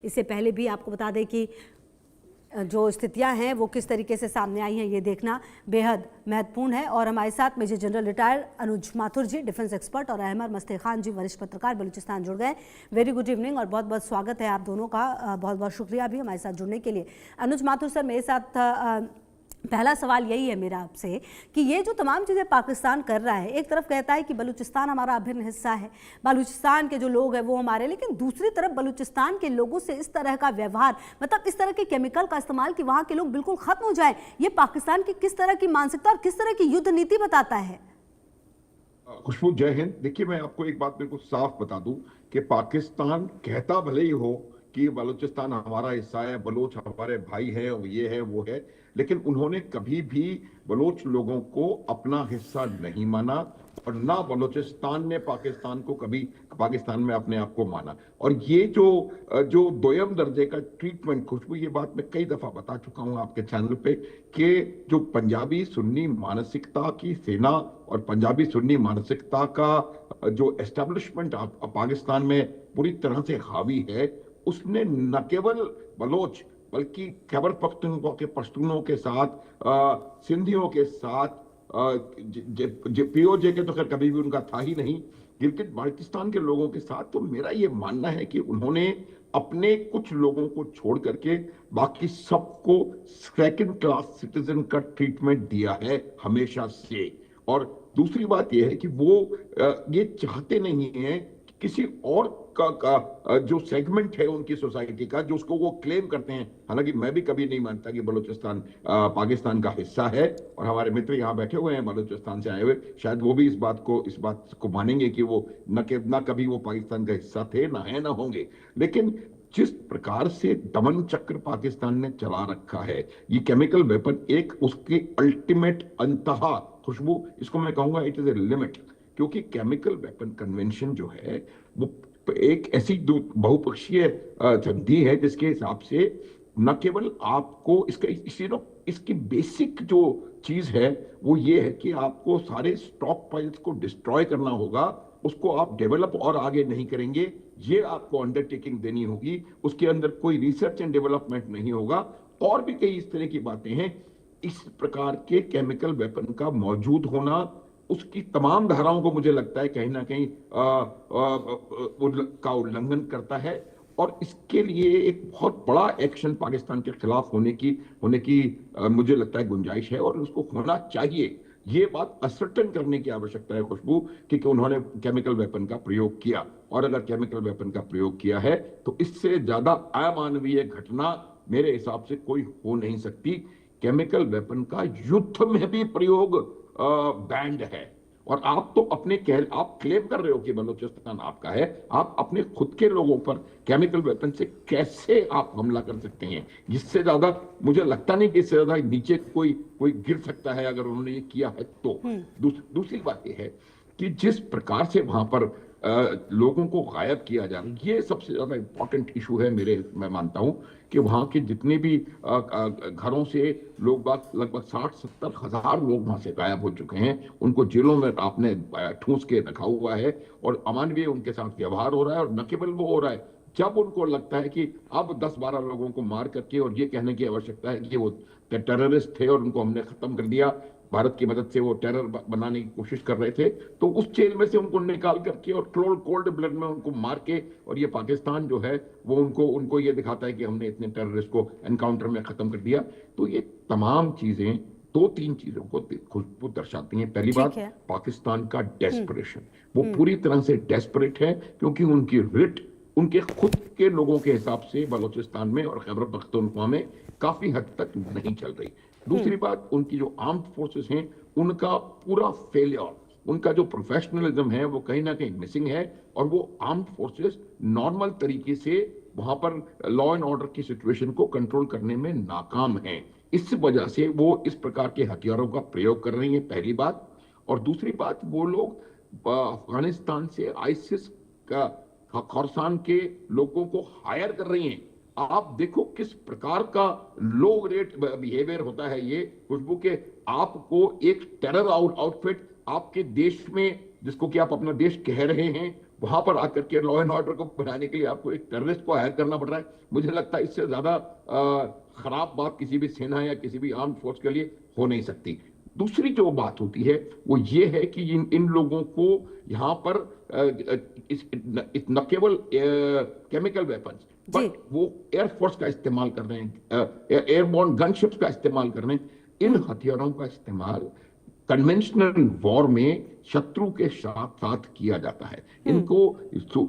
इससे पहले भी आपको बता दें कि जो स्थितियां हैं वो किस तरीके से सामने आई हैं ये देखना बेहद महत्वपूर्ण है। और हमारे साथ मेजर जनरल रिटायर्ड अनुज माथुर जी, डिफेंस एक्सपर्ट, और अहमद मस्तेखान जी, वरिष्ठ पत्रकार, बलूचिस्तान जुड़ गए। वेरी गुड इवनिंग और बहुत बहुत स्वागत है आप दोनों का। बहुत बहुत शुक्रिया भी हमारे साथ जुड़ने के लिए। अनुज माथुर सर, मेरे साथ पहला सवाल यही है मेरा आपसे कि ये जो तमाम चीज़ें पाकिस्तान कर रहा है, एक तरफ कहता है कि बलूचिस्तान हमारा अभिन्न हिस्सा है, बलूचिस्तान के जो लोग हैं वो हमारे, लेकिन दूसरी तरफ बलूचिस्तान के लोगों से इस तरह का व्यवहार, मतलब इस तरह के केमिकल का इस्तेमाल कि वहाँ के लोग बिल्कुल ख़त्म हो जाए, ये पाकिस्तान की किस तरह की मानसिकता और किस तरह की युद्ध नीति बताता है? खुशबू, जय हिंद। देखिए, मैं आपको एक बात बिल्कुल साफ बता दूं कि पाकिस्तान कहता भले ही हो कि बलूचिस्तान हमारा हिस्सा है, बलोच हमारे भाई है, और ये है वो है, लेकिन उन्होंने कभी भी बलोच लोगों को अपना हिस्सा नहीं माना, और ना बलूचिस्तान ने पाकिस्तान को कभी पाकिस्तान में अपने आप को माना। और ये जो दोयम दर्जे का ट्रीटमेंट, खुशबू, ये बात मैं कई दफा बता चुका हूं आपके चैनल पे कि जो पंजाबी सुन्नी मानसिकता की सेना और पंजाबी सुन्नी मानसिकता का जो एस्टेब्लिशमेंट पाकिस्तान में पूरी तरह से हावी है, उसने न केवल बलोच बल्कि खैबर पख्तूनख्वा के पश्तूनों के साथ, सिंधियों के साथ, पीओजे के तो खैर कभी भी उनका था ही नहीं, गिलगित बाल्टिस्तान के लोगों के साथ, तो मेरा ये मानना है कि उन्होंने अपने कुछ लोगों को छोड़ करके बाकी सबको सेकंड क्लास सिटीजन का ट्रीटमेंट दिया है हमेशा से। और दूसरी बात यह है कि वो ये चाहते नहीं है कि किसी और का जो सेगमेंट है उनकी सोसाइटी का, जो उसको वो क्लेम करते हैं, हालांकि मैं भी कभी नहीं मानता कि बलूचिस्तान पाकिस्तान का हिस्सा है, और हमारे मित्र यहाँ बैठे हुए हैं बलूचिस्तान से आए हुए, शायद वो भी इस बात को मानेंगे कि वो न कभी वो पाकिस्तान का हिस्सा थे, ना है, ना होंगे। लेकिन जिस प्रकार से दमन चक्र पाकिस्तान ने चला रखा है, ये केमिकल वेपन एक उसके अल्टीमेट अंतहा, खुशबू, इसको मैं कहूंगा इट इज ए लिमिट, क्योंकि केमिकल वेपन कन्वेंशन जो है वो एक ऐसी बहुपक्षीय संधि है जिसके हिसाब से न केवल आपको इसकी बेसिक जो चीज है वो ये है कि आपको सारे स्टॉक पाइल्स को डिस्ट्रॉय करना होगा, उसको आप डेवलप और आगे नहीं करेंगे, ये आपको अंडरटेकिंग देनी होगी, उसके अंदर कोई रिसर्च एंड डेवलपमेंट नहीं होगा, और भी कई इस तरह की बातें हैं। इस प्रकार के केमिकल वेपन का मौजूद होना उसकी तमाम धाराओं को मुझे लगता है कहीं ना कहीं का उल्लंघन करता है, और इसके लिए एक बहुत बड़ा एक्शन पाकिस्तान के खिलाफ होने की मुझे लगता है गुंजाइश है, और उसको होना चाहिए। ये बात असर्टन करने की आवश्यकता है, खुशबू, कि उन्होंने केमिकल वेपन का प्रयोग किया, और अगर केमिकल वेपन का प्रयोग किया है तो इससे ज्यादा अमानवीय घटना मेरे हिसाब से कोई हो नहीं सकती। केमिकल वेपन का युद्ध में भी प्रयोग बैंड है, और आप तो आप क्लेम कर रहे हो कि बलूचिस्तान आपका है, आप अपने खुद के लोगों पर केमिकल वेपन से कैसे आप हमला कर सकते हैं? जिससे ज्यादा मुझे लगता नहीं कि इससे ज्यादा नीचे कोई गिर सकता है अगर उन्होंने ये किया है तो। दूसरी बात यह है कि जिस प्रकार से वहां पर लोगों को गायब किया जा रहा है, ये सबसे ज्यादा इंपॉर्टेंट इशू है मैं मानता हूं कि वहां के जितने भी घरों से लोग लगभग 60-70 हजार लोग वहां से गायब हो चुके हैं, उनको जेलों में आपने ठूंस के रखा हुआ है, और अमानवीय उनके साथ व्यवहार हो रहा है। और न केवल वो हो रहा है, जब उनको लगता है कि अब 10-12 लोगों को मार करके और ये कहने की आवश्यकता है कि वो टेररिस्ट थे और उनको हमने खत्म कर दिया, भारत की मदद से वो टेरर बनाने की कोशिश कर रहे थे, तो उस जेल में से उनको निकाल करके और कोल्ड ब्लड में उनको मार के, और ये पाकिस्तान जो है वो उनको ये दिखाता है कि हमने इतने टेररिस्ट को एनकाउंटर में खत्म कर दिया। तो ये तमाम चीजें 2-3 चीजों को खुशबू दर्शाती हैं। पहली बात, पाकिस्तान का डेस्परेशन, वो पूरी तरह से डेस्परेट है, क्योंकि उनकी रिट उनके खुद के लोगों के हिसाब से बलूचिस्तान में और खैबर पख्तूनख्वा में काफी हद तक नहीं चल रही। दूसरी बात, उनकी जो आर्म्ड फोर्सेस हैं उनका पूरा फेलियर, उनका जो प्रोफेशनलिज्म है वो कहीं ना कहीं मिसिंग है, और वो आर्म्ड फोर्सेस नॉर्मल तरीके से वहां पर लॉ एंड ऑर्डर की सिचुएशन को कंट्रोल करने में नाकाम हैं। इस वजह से वो इस प्रकार के हथियारों का प्रयोग कर रही है, पहली बात। और दूसरी बात, वो लोग अफगानिस्तान से आईसिस का खोरासान के लोगों को हायर कर रही हैं। आप देखो किस प्रकार का लो रेट बिहेवियर होता है ये, खुशबू, के आपको एक टेरर आउटफिट आपके देश में, जिसको कि आप अपना देश कह रहे हैं, वहां पर आकर के लॉ एंड ऑर्डर को बनाने के लिए आपको एक टेररिस्ट को हायर करना पड़ रहा है। मुझे लगता है इससे ज्यादा खराब बात किसी भी सेना या किसी भी आर्म फोर्स के लिए हो नहीं सकती। दूसरी जो बात होती है वो ये है कि इन लोगों को यहाँ पर न केवल केमिकल वेपन्स, बट वो एयरफोर्स का इस्तेमाल कर रहे हैं, एयरबोर्न गनशिप्स का इस्तेमाल कर रहे हैं। इन हथियारों का इस्तेमाल कन्वेंशनल वॉर में शत्रु के साथ साथ किया जाता है। इनको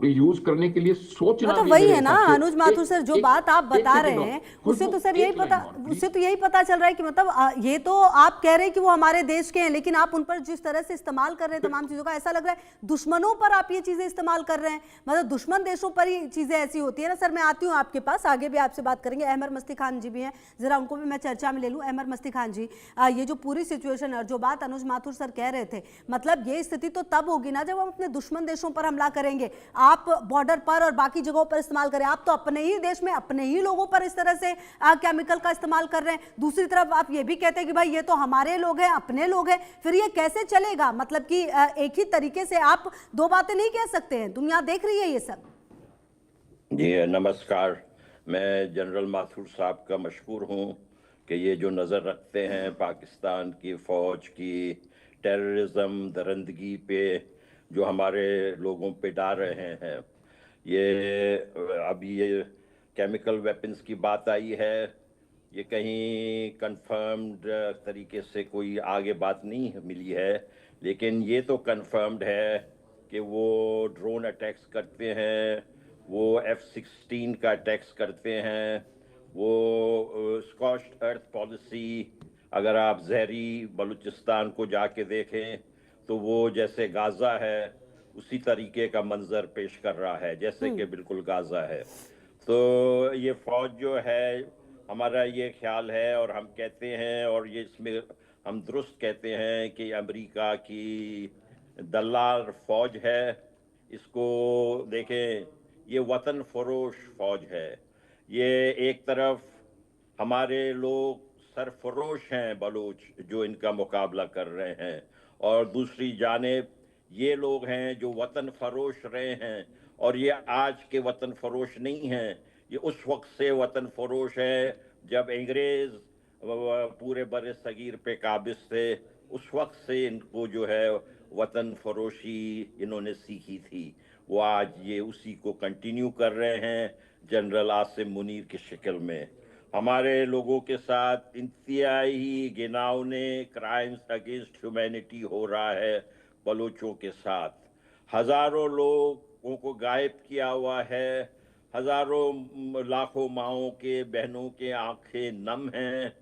यूज करने के लिए सोचना तो वही है ना अनुज माथुर सर, जो बात आप बता रहे हैं उससे तो सर यही पता, उससे तो यही पता चल रहा है कि मतलब ये तो आप कह रहे हैं कि वो हमारे देश के हैं, लेकिन आप उन पर जिस तरह से इस्तेमाल कर रहे हैं तमाम चीजों का, ऐसा लग रहा है दुश्मनों पर आप ये चीजें इस्तेमाल कर रहे हैं। मतलब दुश्मन देशों पर ही चीजें ऐसी होती है ना। सर मैं आती हूँ आपके पास, आगे भी आपसे बात करेंगे। अहमद मस्ती खान जी भी हैं, जरा उनको भी मैं चर्चा में ले लूँ। अहमद मस्ती खान जी, ये जो पूरी सिचुएशन और जो बात अनुज माथुर सर कह रहे थे, मतलब ये स्थिति तो तब होगी ना जब हम अपने दुश्मन देशों पर हमला करेंगे। आप बॉर्डर पर और बाकी जगहों पर इस्तेमाल करें, आप तो अपने ही देश में अपने ही लोगों पर इस तरह से केमिकल का इस्तेमाल कर रहे हैं। दूसरी तरफ आप ये भी कहते हैं कि भाई ये तो हमारे लोग हैं, अपने लोग हैं, फिर ये कैसे चलेगा? मतलब कि एक ही तरीके से आप दो बातें नहीं कह सकते हैं, दुनिया देख रही है ये सब। जी नमस्कार, मैं जनरल माथुर साहब का मशहूर हूँ कि ये जो नज़र रखते हैं पाकिस्तान की फ़ौज की टेररिज्म दरंदगी पे, जो हमारे लोगों पे डाल रहे हैं। ये अभी ये केमिकल वेपन्स की बात आई है, ये कहीं कंफर्म्ड तरीके से कोई आगे बात नहीं मिली है, लेकिन ये तो कंफर्म्ड है कि वो ड्रोन अटैक्स करते हैं, वो F-16 का अटैक्स करते हैं, वो स्कॉच्ड अर्थ पॉलिसी, अगर आप जहरी बलूचिस्तान को जाके देखें तो वो जैसे गाज़ा है उसी तरीके का मंजर पेश कर रहा है, जैसे कि बिल्कुल गाज़ा है। तो ये फ़ौज जो है, हमारा ये ख्याल है और हम कहते हैं, और ये इसमें हम दुरुस्त कहते हैं कि अमेरिका की दलाल फ़ौज है। इसको देखें, ये वतन फरोश फ़ौज है। ये एक तरफ हमारे लोग सरफरोश हैं बलूच जो इनका मुकाबला कर रहे हैं, और दूसरी जानिब ये लोग हैं जो वतन फरोश रहे हैं। और ये आज के वतन फरोश नहीं हैं, ये उस वक्त से वतन फरोश है जब अंग्रेज़ पूरे बरे सगीर पे काबिज थे। उस वक्त से इनको जो है वतन फरोशी इन्होंने सीखी थी, वो आज ये उसी को कंटिन्यू कर रहे हैं जनरल आसिम मुनीर की शक्ल में। हमारे लोगों के साथ इंतहाई घिनौने क्राइम्स अगेंस्ट ह्यूमैनिटी हो रहा है बलूचों के साथ। हज़ारों लोगों को गायब किया हुआ है, हज़ारों लाखों माओं के बहनों के आंखें नम हैं।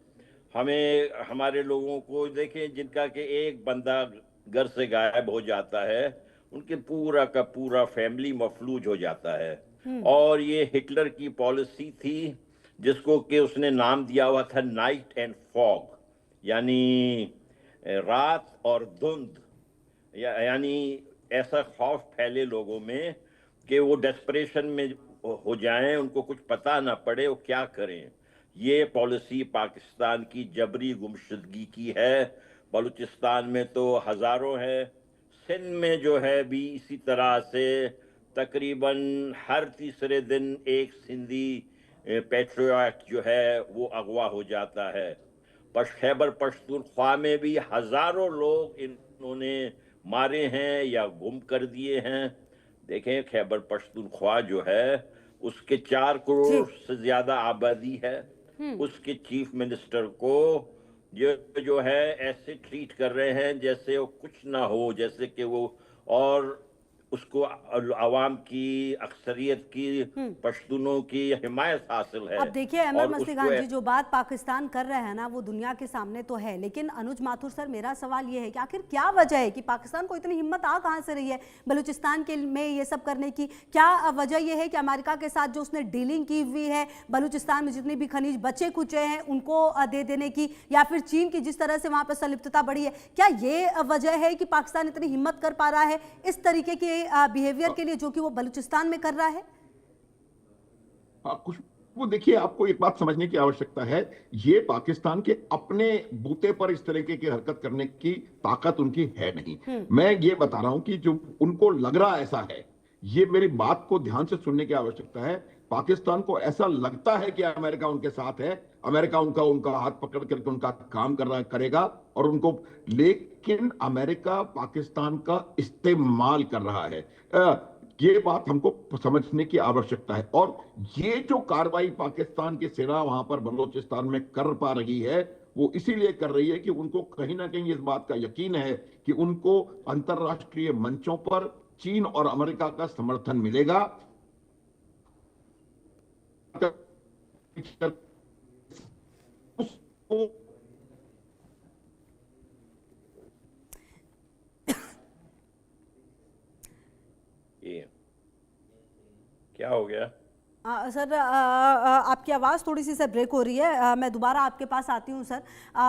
हमें हमारे लोगों को देखें, जिनका कि एक बंदा घर से गायब हो जाता है, उनके पूरा का पूरा फैमिली मफलूज हो जाता है। और ये हिटलर की पॉलिसी थी जिसको कि उसने नाम दिया हुआ था नाइट एंड फॉग, यानी रात और धुंध, यानी ऐसा खौफ फैले लोगों में कि वो डेस्परेशन में हो जाएं, उनको कुछ पता ना पड़े वो क्या करें। ये पॉलिसी पाकिस्तान की जबरी गुमशुदगी की है। बलूचिस्तान में तो हज़ारों है, सिंध में जो है भी इसी तरह से तकरीबन हर तीसरे दिन एक सिंधी पैट्रियट जो है वो अगवा हो जाता है। खैबर पख्तूनख्वा में भी हज़ारों लोग इन्होंने मारे हैं या गुम कर दिए हैं। देखें, खैबर पख्तूनख्वा जो है उसके 4 करोड़ से ज़्यादा आबादी है, उसके चीफ मिनिस्टर को जो है ऐसे ट्रीट कर रहे हैं जैसे वो कुछ ना हो, जैसे कि वो, और उसको अवाम की अक्सरियत की पश्तूनों की हिमायत हासिल है। अब देखिए अहमद मस्ती खान जी, जो बात पाकिस्तान कर रहे हैं ना वो दुनिया के सामने तो है, लेकिन अनुज माथुर सर मेरा सवाल ये है कि आखिर क्या वजह है कि पाकिस्तान को इतनी हिम्मत आ कहाँ से रही है बलूचिस्तान के में ये सब करने की? क्या वजह ये है कि अमेरिका के साथ जो उसने डीलिंग की हुई है बलूचिस्तान में जितने भी खनिज बचे कुचे हैं उनको दे देने की, या फिर चीन की जिस तरह से वहाँ पर संलिप्तता बढ़ी है, क्या ये वजह है कि पाकिस्तान इतनी हिम्मत कर पा रहा है इस तरीके के बिहेवियर के लिए जो कि वो बलूचिस्तान में कर रहा है? कुछ वो देखिए, आपको एक बात समझने की आवश्यकता है, ये पाकिस्तान के अपने बूते पर इस तरीके की हरकत करने की ताकत उनकी है नहीं। मैं ये बता रहा हूं कि जो उनको लग रहा ऐसा है ये मेरी बात को ध्यान से सुनने की आवश्यकता है। पाकिस्तान को ऐसा लगता है कि अमेरिका उनके साथ है, अमेरिका उनका उनका हाथ पकड़ करके उनका काम करेगा और उनको, लेकिन अमेरिका पाकिस्तान का इस्तेमाल कर रहा है। ये बात हमको समझने की आवश्यकता है। और ये जो कार्रवाई पाकिस्तान की सेना वहां पर बलूचिस्तान में कर पा रही है, वो इसीलिए कर रही है कि उनको कहीं ना कहीं इस बात का यकीन है कि उनको अंतरराष्ट्रीय मंचों पर चीन और अमेरिका का समर्थन मिलेगा। उसको ये क्या हो गया? सर आपकी आवाज़ थोड़ी सी सर ब्रेक हो रही है, मैं दोबारा आपके पास आती हूँ सर।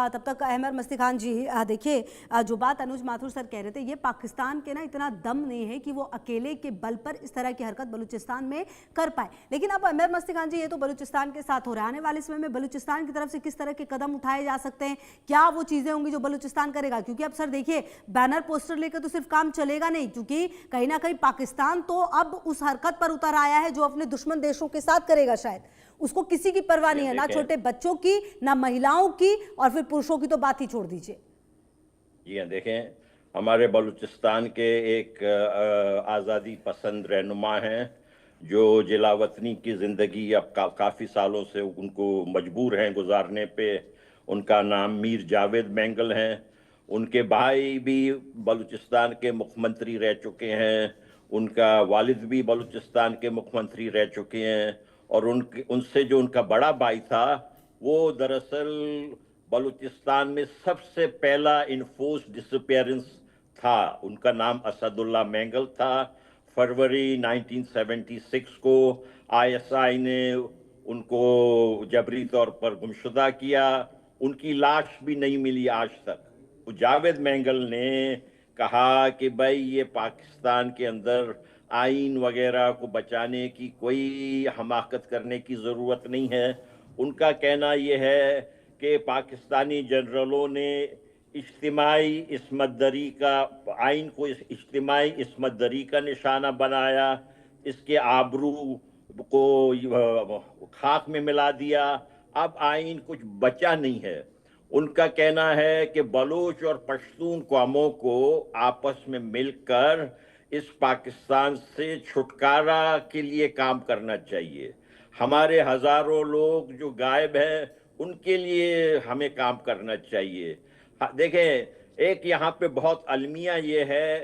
तब तक अहमद मस्ती खान जी, देखिए जो बात अनुज माथुर सर कह रहे थे, ये पाकिस्तान के ना इतना दम नहीं है कि वो अकेले के बल पर इस तरह की हरकत बलूचिस्तान में कर पाए। लेकिन अब अहमद मस्ती खान जी, ये तो बलूचिस्तान के साथ हो रहा है, आने वाले समय में बलूचिस्तान की तरफ से किस तरह के कदम उठाए जा सकते हैं, क्या वो चीज़ें होंगी जो बलूचिस्तान करेगा? क्योंकि अब सर देखिए, बैनर पोस्टर लेकर तो सिर्फ काम चलेगा नहीं, क्योंकि कहीं ना कहीं पाकिस्तान तो अब उस हरकत पर उतर आया है जो अपने दुश्मन देशों के साथ करेगा। शायद उसको किसी की परवाह नहीं है, ना छोटे बच्चों की, ना महिलाओं की, और फिर पुरुषों की तो बात ही छोड़ दीजिए। जी हाँ, देखें, हमारे बलूचिस्तान के एक आज़ादी पसंद रहनुमा हैं जो जिला वतनी की ज़िंदगी अब काफ़ी सालों से उनको मजबूर हैं गुजारने पे। उनका नाम मीर जावेद मैंगल हैं। उनके भाई भी बलूचिस्तान के मुख्यमंत्री रह चुके हैं, उनका वालिद भी बलूचिस्तान के मुख्यमंत्री रह चुके हैं, और उनसे जो उनका बड़ा भाई था वो दरअसल बलूचिस्तान में सबसे पहला इन्फोर्स डिसअपीयरेंस था। उनका नाम असदुल्ला मैंगल था। फरवरी 1976 को आईएसआई ने उनको जबरी तौर पर गुमशुदा किया। उनकी लाश भी नहीं मिली आज तक। जावेद मैंगल ने कहा कि भाई ये पाकिस्तान के अंदर आइन वगैरह को बचाने की कोई हमाकत करने की ज़रूरत नहीं है। उनका कहना यह है कि पाकिस्तानी जनरलों ने इज्तिमाई इस्मतदरी का आइन को इज्तिमाई इस्मतदरी का निशाना बनाया, इसके आबरू को खाक में मिला दिया। अब आइन कुछ बचा नहीं है। उनका कहना है कि बलूच और पश्तून कौमों को आपस में मिलकर इस पाकिस्तान से छुटकारा के लिए काम करना चाहिए। हमारे हजारों लोग जो गायब हैं उनके लिए हमें काम करना चाहिए। देखें, एक यहाँ पे बहुत अलमिया ये है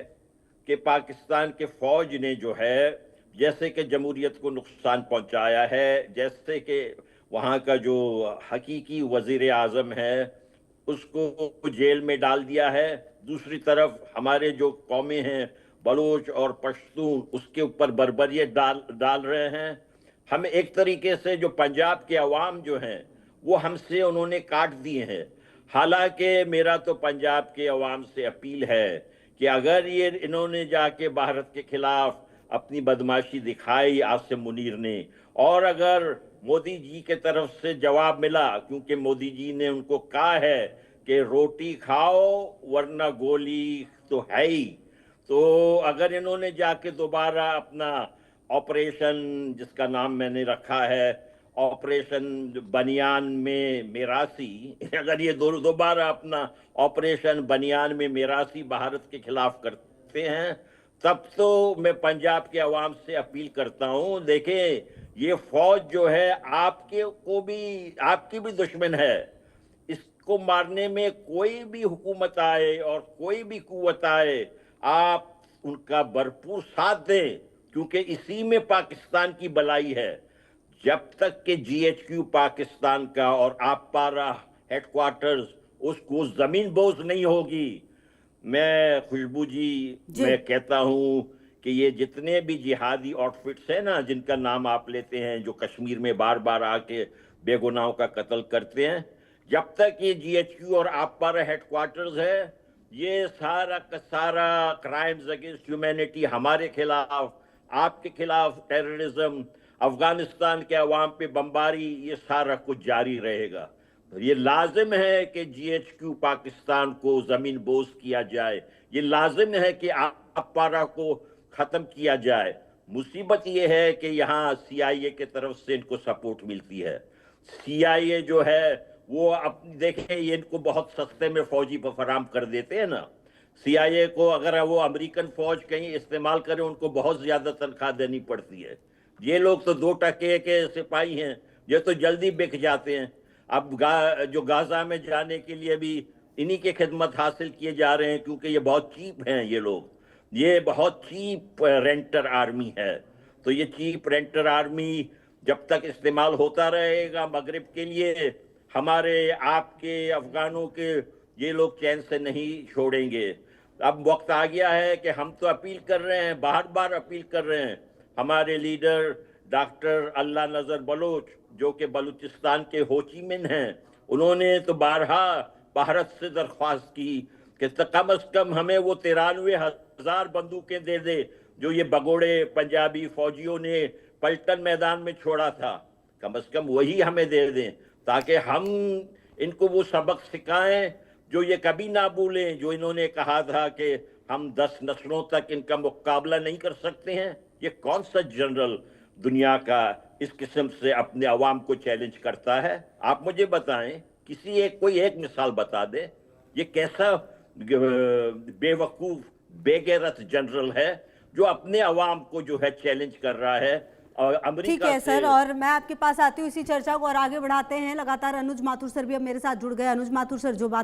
कि पाकिस्तान के फौज ने जो है जैसे कि जमहूरियत को नुकसान पहुंचाया है, जैसे कि वहाँ का जो हकीकी वजीर आजम है उसको जेल में डाल दिया है, दूसरी तरफ हमारे जो कौमें हैं बलूच और पश्तून उसके ऊपर बर्बरियत डाल रहे हैं। हमें एक तरीके से जो पंजाब के अवाम जो हैं वो हमसे उन्होंने काट दिए हैं। हालांकि मेरा तो पंजाब के अवाम से अपील है कि अगर ये इन्होंने जाके भारत के खिलाफ अपनी बदमाशी दिखाई आसिम मुनीर ने, और अगर मोदी जी के तरफ से जवाब मिला, क्योंकि मोदी जी ने उनको कहा है कि रोटी खाओ वरना गोली तो है ही, तो अगर इन्होंने जाके दोबारा अपना ऑपरेशन, जिसका नाम मैंने रखा है ऑपरेशन बनियान में मेरासी, अगर ये दोबारा अपना ऑपरेशन बनियान में मेरासी भारत के खिलाफ करते हैं, तब तो मैं पंजाब के अवाम से अपील करता हूं, देखें ये फौज जो है आपकी भी दुश्मन है। इसको मारने में कोई भी हुकूमत आए और कोई भी कुव्वत आए, आप उनका भरपूर साथ दें, क्योंकि इसी में पाकिस्तान की भलाई है। जब तक कि जीएचक्यू पाकिस्तान का और आपपारा हेडक्वार्टर्स उसको जमीन बोझ नहीं होगी, मैं खुशबू जी मैं कहता हूं कि ये जितने भी जिहादी आउटफिट्स हैं ना, जिनका नाम आप लेते हैं, जो कश्मीर में बार बार आके बेगुनाहों का कत्ल करते हैं, जब तक ये जीएचक्यू और आपपारा हेडक्वार्टर्स है, ये सारा का सारा क्राइम्स अगेंस्ट ह्यूमैनिटी हमारे खिलाफ, आपके खिलाफ टेररिज्म, अफगानिस्तान के अवाम पे बमबारी, ये सारा कुछ जारी रहेगा। ये लाजिम है कि जीएचक्यू पाकिस्तान को जमीन बोझ किया जाए। ये लाजिम है कि आपपारा को खत्म किया जाए। मुसीबत ये है कि यहाँ CIA के तरफ से इनको सपोर्ट मिलती है। CIA जो है वो अपनी देखें, ये इनको बहुत सस्ते में फौजी फराम कर देते हैं ना। CIA को अगर वो अमेरिकन फौज कहीं इस्तेमाल करे, उनको बहुत ज्यादा तनख्वाह देनी पड़ती है। ये लोग तो 2% के सिपाही हैं, ये तो जल्दी बिक जाते हैं। अब जो गाजा में जाने के लिए भी इन्हीं के खिदमत हासिल किए जा रहे हैं, क्योंकि ये बहुत चीप हैं ये लोग। ये बहुत चीप रेंटर आर्मी है। तो ये चीप रेंटर आर्मी जब तक इस्तेमाल होता रहेगा मगरिब के लिए, हमारे आपके अफगानों के ये लोग चैन से नहीं छोड़ेंगे। अब वक्त आ गया है कि हम तो अपील कर रहे हैं, बार बार अपील कर रहे हैं। हमारे लीडर डॉक्टर अल्लाह नजर बलोच, जो कि बलूचिस्तान के हो ची मिन्ह हैं, उन्होंने तो बारहा भारत से दरख्वास्त की कि कम से कम हमें वो 93,000 बंदूकें दे दे जो ये बगोड़े पंजाबी फौजियों ने पलटन मैदान में छोड़ा था। कम से कम वही हमें दे दें, ताकि हम इनको वो सबक सिखाएं जो ये कभी ना भूलें, जो इन्होंने कहा था कि हम 10 नस्लों तक इनका मुकाबला नहीं कर सकते हैं। ये कौन सा जनरल दुनिया का इस किस्म से अपने अवाम को चैलेंज करता है? आप मुझे बताएं, कोई एक मिसाल बता दे, ये कैसा बेवकूफ बेगैरत जनरल है जो अपने अवाम को जो है चैलेंज कर रहा है। और अमेरिका ठीक है सर, और मैं आपके पास आती हूँ इसी चर्चा को और आगे बढ़ाते हैं। लगातार अनुज माथुर सर भी अब मेरे साथ जुड़ गए। अनुज माथुर सर, जो बात